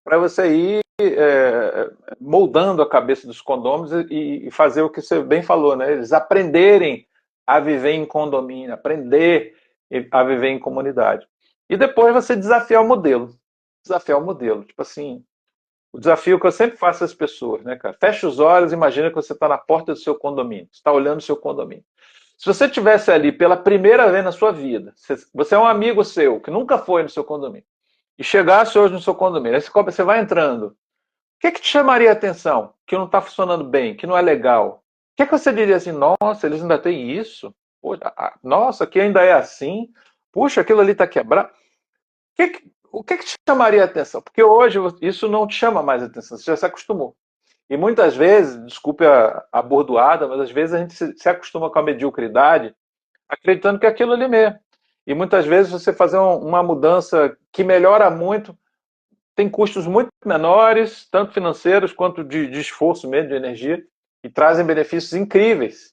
para você ir moldando a cabeça dos condôminos e fazer o que você bem falou, né? Eles aprenderem a viver em condomínio, aprender a viver em comunidade. E depois você desafiar o modelo. Desafiar o modelo. Tipo assim, o desafio que eu sempre faço às pessoas, né, cara? Fecha os olhos, imagina que você está na porta do seu condomínio, está olhando o seu condomínio. Se você estivesse ali pela primeira vez na sua vida, você é um amigo seu que nunca foi no seu condomínio, e chegasse hoje no seu condomínio, aí você vai entrando, o que te chamaria a atenção? Que não está funcionando bem, que não é legal? O que você diria assim, nossa, eles ainda têm isso? Poxa, nossa, aqui ainda é assim? Puxa, aquilo ali está quebrado. O que te chamaria a atenção? Porque hoje isso não te chama mais a atenção, você já se acostumou. E muitas vezes, desculpe a bordoada, mas às vezes a gente se acostuma com a mediocridade, acreditando que é aquilo ali mesmo. E muitas vezes você fazer uma mudança que melhora muito, tem custos muito menores, tanto financeiros quanto de esforço mesmo, de energia, e trazem benefícios incríveis.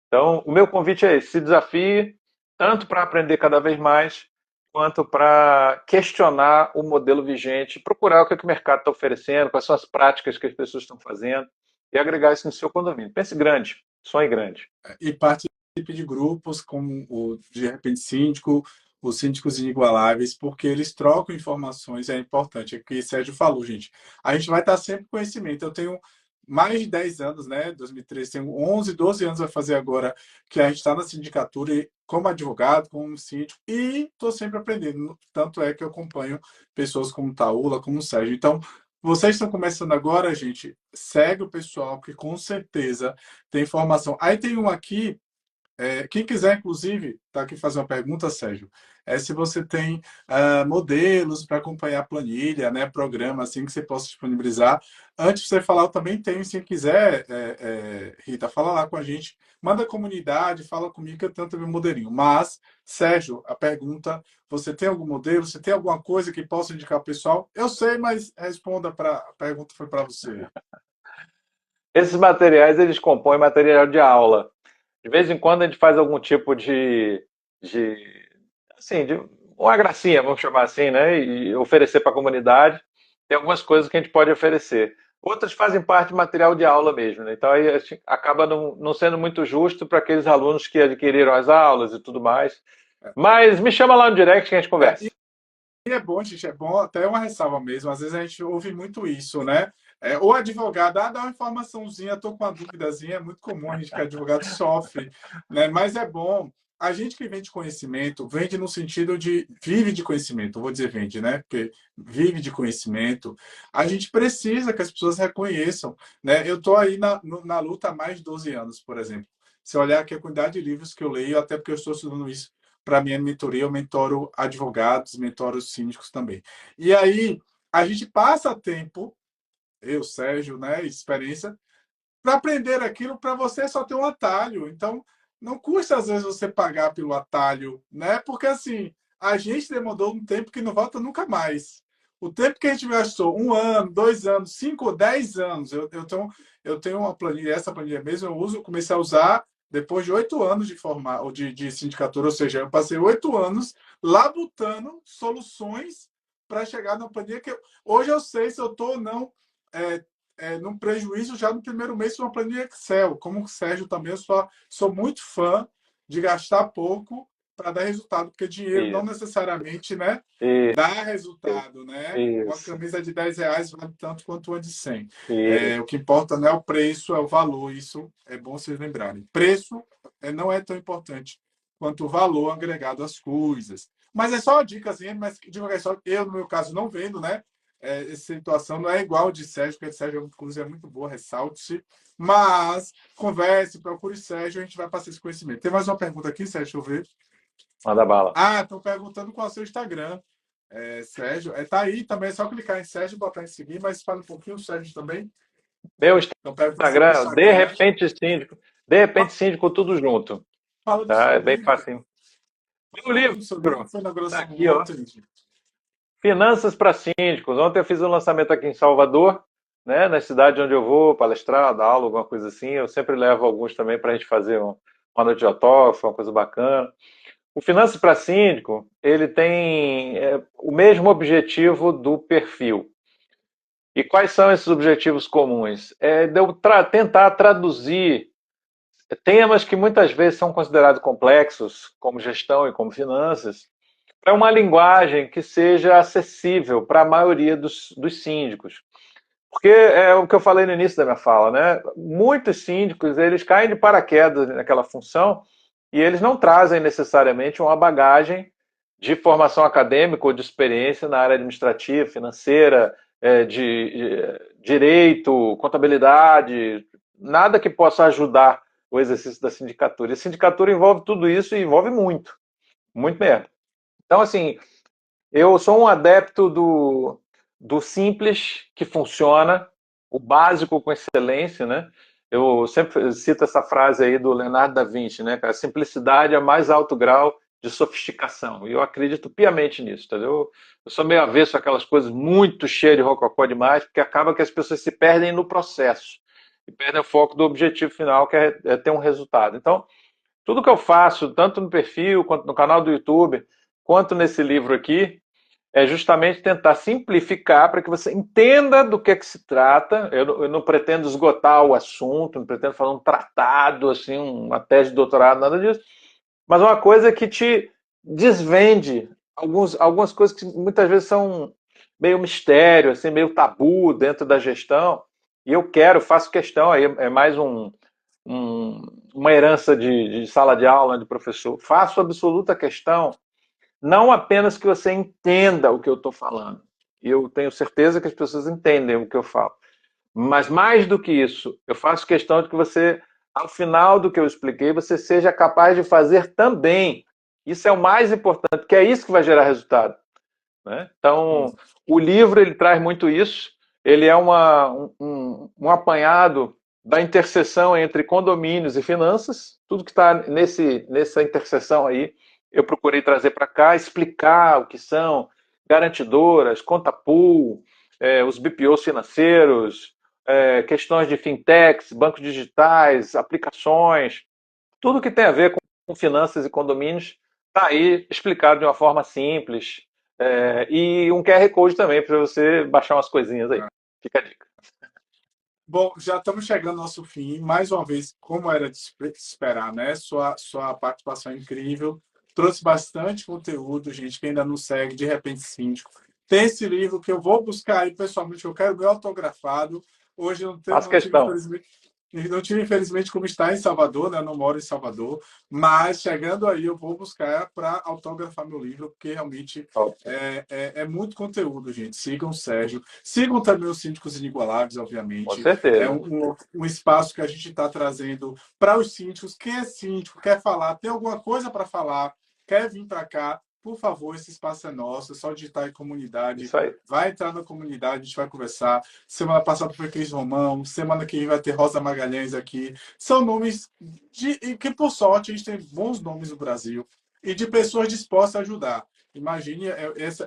Então, o meu convite é esse: se desafie, tanto para aprender cada vez mais, quanto para questionar o modelo vigente, procurar o que o mercado está oferecendo, quais são as práticas que as pessoas estão fazendo, e agregar isso no seu condomínio. Pense grande, sonhe grande. E participe de grupos como o de repente síndico, os síndicos inigualáveis, porque eles trocam informações, é importante. É o que o Sérgio falou, gente. A gente vai estar sempre com conhecimento. Eu tenho mais de 10 anos, né? 2013, tenho 11, 12 anos vai fazer agora que a gente está na sindicatura e, como advogado, como síndico, e estou sempre aprendendo. Tanto é que eu acompanho pessoas como Taula, como o Sérgio. Então, vocês estão começando agora, gente, segue o pessoal, que com certeza tem informação. Aí tem um aqui, quem quiser, inclusive, tá aqui fazer uma pergunta, Sérgio, se você tem modelos para acompanhar a planilha, né, programa assim que você possa disponibilizar. Antes de você falar, eu também tenho, se quiser, Rita, fala lá com a gente, manda a comunidade, fala comigo que eu tenho também um modelinho. Mas, Sérgio, a pergunta, você tem algum modelo? Você tem alguma coisa que possa indicar ao pessoal? Eu sei, mas responda para a pergunta foi para você. Esses materiais, eles compõem material de aula. De vez em quando a gente faz algum tipo de assim, de uma gracinha, vamos chamar assim, né? E oferecer para a comunidade. Tem algumas coisas que a gente pode oferecer. Outras fazem parte de material de aula mesmo, né? Então aí a gente acaba não sendo muito justo para aqueles alunos que adquiriram as aulas e tudo mais. Mas me chama lá no direct que a gente E conversa. é bom, gente, é bom até uma ressalva mesmo. Às vezes a gente ouve muito isso, né? O advogado, dá uma informaçãozinha, estou com uma duvidazinha, é muito comum a gente que é advogado sofre, né? Mas é bom. A gente que vende conhecimento, vende no sentido de vive de conhecimento, vou dizer vende, né? Porque vive de conhecimento. A gente precisa que as pessoas reconheçam, né? Eu estou aí na luta há mais de 12 anos, por exemplo. Se olhar aqui a quantidade de livros que eu leio, até porque eu estou estudando isso para minha mentoria, eu mentoro advogados, mentoro síndicos também. E aí, a gente passa tempo, eu, Sérgio, né, experiência, para aprender aquilo, para você só ter um atalho. Então, não custa, às vezes, você pagar pelo atalho, né? Porque, assim, a gente demandou um tempo que não volta nunca mais. O tempo que a gente gastou, 1 ano, 2 anos, 5 ou 10 anos, eu tenho uma planilha, essa planilha mesmo, eu uso, comecei a usar depois de 8 anos de formar, ou de sindicatura, ou seja, eu passei 8 anos labutando soluções para chegar na planilha que hoje eu sei se eu estou ou não é, num prejuízo já no primeiro mês com uma planilha Excel. Como o Sérgio também, eu sou muito fã de gastar pouco para dar resultado, porque dinheiro não Isso, necessariamente, né, dá isso, resultado, né? Uma isso, camisa de R$ 10 vale tanto quanto uma de 100. isso. O que importa não é o preço, é o valor. Isso é bom vocês lembrarem. Preço não é tão importante quanto o valor agregado às coisas. Mas é só uma dicasinha, mas devagar só. Eu, no meu caso, não vendo, né? Essa situação não é igual de Sérgio, porque Sérgio, inclusive, é muito boa, ressalte-se. Mas converse, procure Sérgio, a gente vai passar esse conhecimento. Tem mais uma pergunta aqui, Sérgio, deixa eu ver. Manda bala. Ah, estão perguntando qual é o seu Instagram. Sérgio, tá aí também, é só clicar em Sérgio e botar em seguir, mas fala um pouquinho o Sérgio também. Meu Então, pergunta sobre o Instagram, de Instagram. repente síndico. De repente síndico, tudo junto. Fala do Tá? seu É bem livro. fácil. Meu Fala do seu livro, livro foi na tá inauguração aqui, ó. ontem. Finanças para síndicos. Ontem eu fiz um lançamento aqui em Salvador, né, na cidade onde eu vou palestrar, dar aula, alguma coisa assim. Eu sempre levo alguns também para a gente fazer uma noite de autógrafo, uma coisa bacana. O Finanças para Síndico, ele tem o mesmo objetivo do perfil. E quais são esses objetivos comuns? De eu tentar traduzir temas que muitas vezes são considerados complexos, como gestão e como finanças, para uma linguagem que seja acessível para a maioria dos síndicos. Porque é o que eu falei no início da minha fala, né? Muitos síndicos, eles caem de paraquedas naquela função e eles não trazem necessariamente uma bagagem de formação acadêmica ou de experiência na área administrativa, financeira, de direito, contabilidade, nada que possa ajudar o exercício da sindicatura. E a sindicatura envolve tudo isso e envolve muito, muito mesmo. Então, assim, eu sou um adepto do simples que funciona, o básico com excelência, né? Eu sempre cito essa frase aí do Leonardo da Vinci, né? A simplicidade é o mais alto grau de sofisticação. E eu acredito piamente nisso, entendeu? Eu sou meio avesso àquelas coisas muito cheias de rococó demais, porque acaba que as pessoas se perdem no processo e perdem o foco do objetivo final, que é ter um resultado. Então, Tudo que eu faço, tanto no perfil, quanto no canal do YouTube, quanto nesse livro aqui, é justamente tentar simplificar para que você entenda do que se trata. Eu não pretendo esgotar o assunto, não pretendo fazer um tratado, assim, uma tese de doutorado, nada disso. Mas uma coisa que te desvende algumas coisas que muitas vezes são meio mistério, assim, meio tabu dentro da gestão. E eu faço questão, aí é mais uma herança de sala de aula, de professor. Faço absoluta questão, não apenas que você entenda o que eu estou falando. E eu tenho certeza que as pessoas entendem o que eu falo. Mas mais do que isso, eu faço questão de que você, ao final do que eu expliquei, você seja capaz de fazer também. Isso é o mais importante, que é isso que vai gerar resultado. Né? Então, o livro ele traz muito isso. Ele é um apanhado da interseção entre condomínios e finanças. Tudo que está nessa interseção aí, eu procurei trazer para cá, explicar o que são garantidoras, conta pool, os BPOs financeiros, questões de fintechs, bancos digitais, aplicações, tudo que tem a ver com finanças e condomínios está aí explicado de uma forma simples. E um QR Code também para você baixar umas coisinhas aí. Fica a dica. Bom, já estamos chegando ao nosso fim. Mais uma vez, como era de esperar, né? Sua participação é incrível. Trouxe bastante conteúdo, gente, que ainda não segue, de repente, síndico. Tem esse livro que eu vou buscar aí pessoalmente, eu quero ver autografado. Hoje eu Faço não tive, questão. infelizmente, não tive, infelizmente, como está em Salvador, né? Eu não moro em Salvador, mas chegando aí eu vou buscar para autografar meu livro, porque realmente é muito conteúdo, gente. Sigam o Sérgio. Sigam também os Síndicos Inigualáveis, Com obviamente. É certeza. um espaço que a gente está trazendo para os síndicos. Quem é síndico, quer falar, tem alguma coisa para falar, quer vir para cá, por favor, esse espaço é nosso. É só digitar em comunidade. Isso aí. Vai entrar na comunidade, a gente vai conversar. Semana passada foi Cris Romão, semana que vem vai ter Rosa Magalhães aqui. São nomes e que, por sorte, a gente tem bons nomes no Brasil e de pessoas dispostas a ajudar. Imagine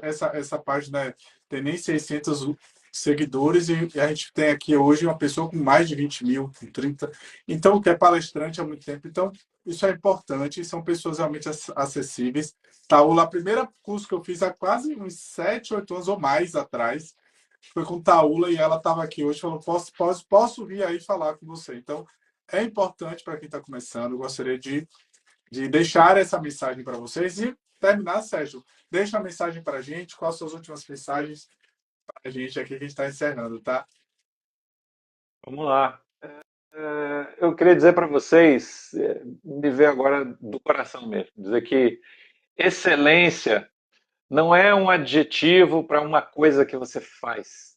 essa página tem nem 600 seguidores e a gente tem aqui hoje uma pessoa com mais de 20 mil, com 30. Então, que é palestrante há muito tempo. Então, isso é importante, são pessoas realmente acessíveis. Taula, a primeira curso que eu fiz há quase uns 7, 8 anos ou mais atrás, foi com Taula e ela estava aqui hoje, falou, posso vir aí falar com você. Então, é importante para quem está começando, eu gostaria de deixar essa mensagem para vocês e terminar, Sérgio. Deixa uma mensagem para a gente, quais são as últimas mensagens para a gente aqui que a gente está encerrando, tá? Vamos lá. Eu queria dizer para vocês, me ver agora do coração mesmo, dizer que excelência não é um adjetivo para uma coisa que você faz.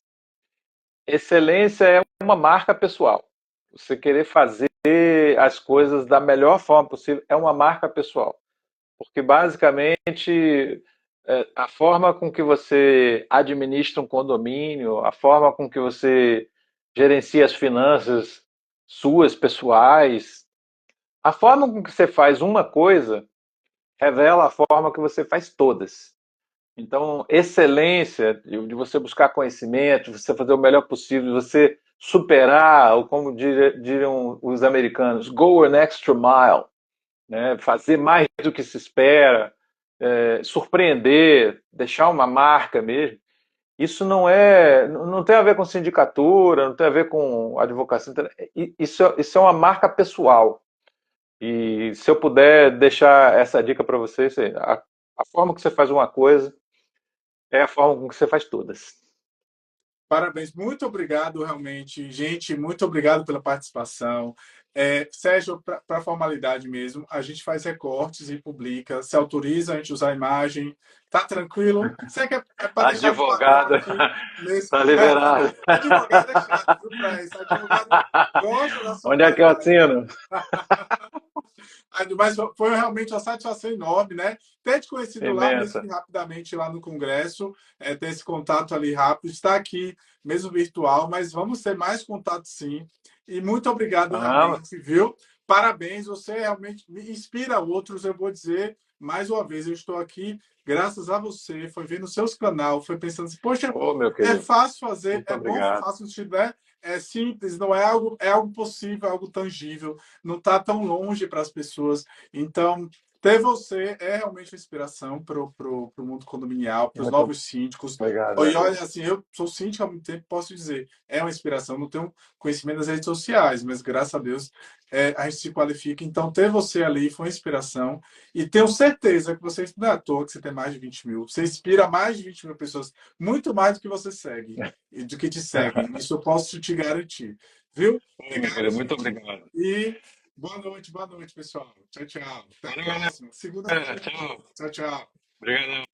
Excelência é uma marca pessoal. Você querer fazer as coisas da melhor forma possível é uma marca pessoal. Porque basicamente a forma com que você administra um condomínio, a forma com que você gerencia as finanças suas pessoais, a forma com que você faz uma coisa revela a forma que você faz todas. Então, excelência de você buscar conhecimento, de você fazer o melhor possível, de você superar, ou como diriam os americanos, go an extra mile, né? Fazer mais do que se espera, surpreender, deixar uma marca mesmo. Isso não tem a ver com sindicatura, não tem a ver com advocacia, isso é uma marca pessoal. E se eu puder deixar essa dica para vocês, a forma que você faz uma coisa é a forma com que você faz todas. Parabéns, muito obrigado, realmente. Gente, muito obrigado pela participação. Sérgio, para formalidade mesmo, a gente faz recortes e publica. Se autoriza a gente usar a imagem. Tá tranquilo? Você que é para deixar de patrão Advogada, aqui nesse. tá liberado. Advogado é chato, viu, para isso? Advogado gosta da sua Onde é que eu imagem. assino? Mas foi realmente uma satisfação enorme, né? Ter te conhecido lá mesmo Imensa. que rapidamente lá no Congresso, ter esse contato ali rápido, está aqui mesmo virtual, mas vamos ter mais contato sim. E muito obrigado Ah, realmente, viu? Parabéns, você realmente me inspira outros, eu vou dizer mais uma vez, eu estou aqui graças a você, foi vendo seus canal, foi pensando assim, poxa, Ô, meu é querido, fácil fazer, muito é bom, obrigado. fácil de né? É simples, não é algo, é algo possível, é algo tangível, não está tão longe para as pessoas. Então, ter você é realmente uma inspiração para o mundo condominial, para os Muito novos síndicos. obrigado, E olha, amigo. assim, eu sou síndico há muito tempo, posso dizer, é uma inspiração, não tenho conhecimento das redes sociais, mas graças a Deus a gente se qualifica. Então, ter você ali foi uma inspiração. E tenho certeza que você não é à toa que você tem mais de 20 mil. Você inspira mais de 20 mil pessoas, muito mais do que você segue, e do que te seguem. Isso eu posso te garantir. Viu? Ô, meu Obrigado, querido, muito gente. obrigado. E boa noite, pessoal. Tchau, tchau. Até a Valeu, próxima. galera. Segunda-feira. Tchau. Tchau, tchau. Obrigado.